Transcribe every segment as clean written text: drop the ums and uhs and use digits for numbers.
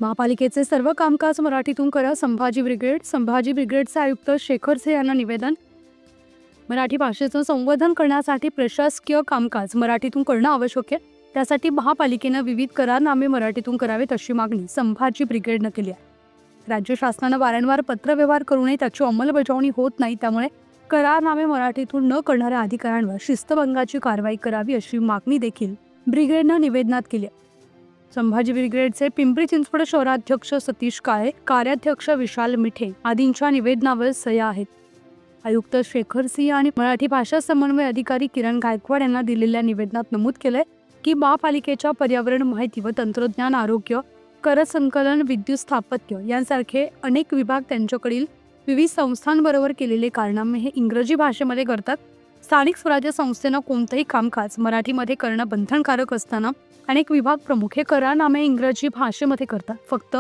महापालिकेचे सर्व कामकाज मराठीतून करा. संभाजी ब्रिगेडचे आयुक्त शेखर से यांना निवेदन. मराठी भाषेचं संवर्धन करण्यासाठी प्रशासकीय कामकाज मराठीतून करणं आवश्यक आहे. त्यासाठी महापालिकेनं विविध करारनामे मराठीतून करावेत अशी मागणी संभाजी ब्रिगेडनं केली आहे. राज्य शासनानं वारंवार पत्रव्यवहार करूनही त्याची अंमलबजावणी होत नाही. त्यामुळे करारनामे मराठीतून न करणाऱ्या अधिकाऱ्यांवर शिस्तभंगाची कारवाई करावी अशी मागणी देखील ब्रिगेडनं निवेदनात केली आहे. संभाजी ब्रिगेडचे पिंपरी चिंचवड शहराध्यक्ष सतीश काळे, कार्याध्यक्ष विशाल मिठे आदींच्या निवेदनावर सह्या आहेत. आयुक्त शेखर सिंह आणि मराठी भाषा समन्वय अधिकारी किरण गायकवाड यांना दिलेल्या निवेदनात नमूद केलंय की महापालिकेच्या पर्यावरण, माहिती व तंत्रज्ञान, आरोग्य, कर संकलन, विद्युत स्थापत्य यांसारखे अनेक विभाग त्यांच्याकडील विविध संस्थांबरोबर केलेले कारनामे हे इंग्रजी भाषेमध्ये करतात. स्थानिक स्वराज्य संस्थेनं कोणतंही कामकाज मराठीमध्ये करणं बंधनकारक असताना अनेक विभाग प्रमुख हे करारनामे इंग्रजी भाषेमध्ये करतात. फक्त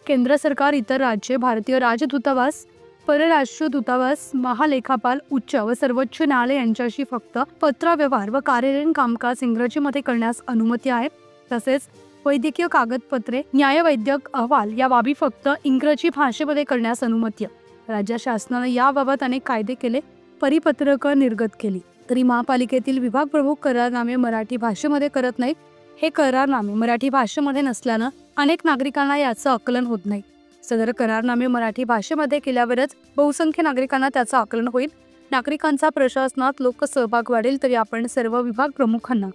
केंद्र सरकार, इतर राज्ये, भारतीय राजदूतावास, परराष्ट्र दूतावास, महालेखापाल, उच्च व सर्वोच्च न्यायालय यांच्याशी फक्त पत्रव्यवहार व कार्यालयीन कामकाज इंग्रजीमध्ये करण्यास अनुमती आहे. तसेच वैद्यकीय कागदपत्रे, न्यायवैद्यक अहवाल या बाबी फक्त इंग्रजी भाषेमध्ये करण्यास अनुमती आहे. राज्य शासनानं याबाबत अनेक कायदे केले, परिपत्रकं निर्गत केली, तरी महापालिकेतील विभाग प्रमुख करारनामे मराठी भाषेमध्ये करत नाहीत. हे करारनामे मराठी भाषेमध्ये नसल्यानं अनेक नागरिकांना याचं आकलन होत नाही. सदर करारनामे मराठी भाषेमध्ये केल्यावरच बहुसंख्य नागरिकांना त्याचं आकलन होईल. नागरिकांचा प्रशासनात लोकसहभाग वाढेल. तरी आपण सर्व विभाग प्रमुखांना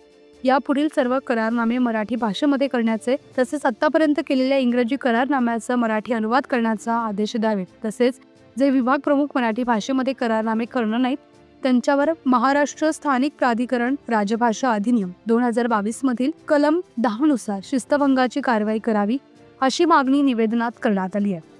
यापुढील सर्व करारनामे मराठी भाषेमध्ये करण्याचे, तसेच आतापर्यंत केलेल्या इंग्रजी करारनाम्याचा मराठी अनुवाद करण्याचा आदेश द्यावेत. तसेच जे विभाग प्रमुख मराठी भाषेमध्ये करारनामे करणार नाहीत त्यांच्यावर महाराष्ट्र स्थानिक प्राधिकरण राजभाषा अधिनियम 2022 मधील कलम 10 नुसार शिस्तभंगाची कारवाई करावी अशी मागणी निवेदनात करण्यात आली आहे.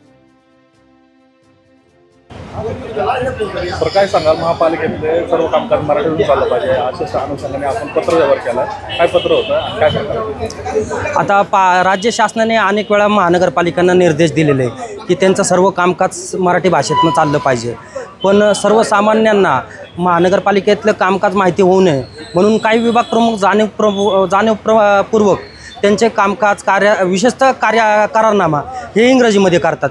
तर काय सांगाल, महापालिकेतले सर्व कामकाज मराठीतून चाललं पाहिजे अशा अनुषंगाने आपण पत्रव्यवहार केला. काय पत्र होतं, काय सांगाल? आता राज्य शासनाने अनेक वेळा महानगरपालिकांना निर्देश दिलेले की त्यांचं सर्व कामकाज मराठी भाषेतनं चाललं पाहिजे. पण सर्वसामान्यांना महानगरपालिकेतलं कामकाज माहिती होऊ नये म्हणून काही विभाग प्रमुख जाणीवपूर्वक त्यांचे कामकाज विशेषतः करारनामा हे इंग्रजीमध्ये करतात.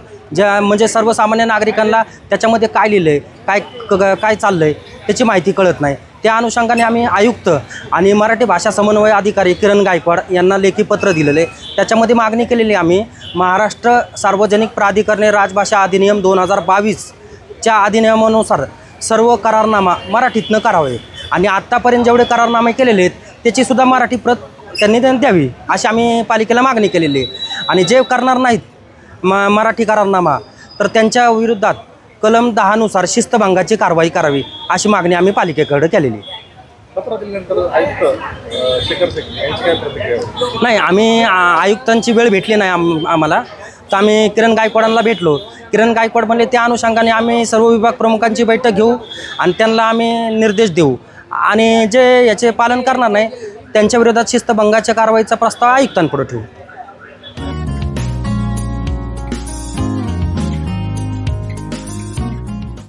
म्हणजे सर्वसामान्य नागरिकांना त्याच्यामध्ये काय लिहिलं आहे, काय चाललं आहे त्याची माहिती कळत नाही. त्या अनुषंगाने आम्ही आयुक्त आणि मराठी भाषा समन्वय अधिकारी किरण गायकवाड यांना लेखी पत्र दिलेले. त्याच्यामध्ये मागणी केलेली आम्ही महाराष्ट्र सार्वजनिक प्राधिकरणे राजभाषा अधिनियम 2022च्या अधिनियमानुसार सर्व करारनामा मराठीतनं करावे आणि आत्तापर्यंत जेवढे करारनामे केलेले आहेत त्याचीसुद्धा मराठी प्रत त्यांनी द्यावी अशी आम्ही पालिकेला मागणी केलेली आहे. आणि जे करणार नाहीत मराठी करारनामा तर त्यांच्या विरोधात कलम 10 नुसार शिस्तभंगाची कारवाई करावी अशी मागणी आम्ही पालिकेकडे केलेली. पत्र दिल्यानंतर आयुक्त शेखर सिंह यांची काय प्रतिक्रिया? नाही, आम्ही आयुक्तांची वेळ भेटली नाही आम्हाला, तर आम्ही किरण गायकवाडांना भेटलो. किरण गायकवाड म्हणले त्या अनुषंगाने आम्ही सर्व विभाग प्रमुखांची बैठक घेऊ आणि त्यांना आम्ही निर्देश देऊ आणि जे याचे पालन करणार नाही त्यांच्या विरोधात शिस्तभंगाच्या कारवाईचा प्रस्ताव आयुक्तांपुढे ठेवू.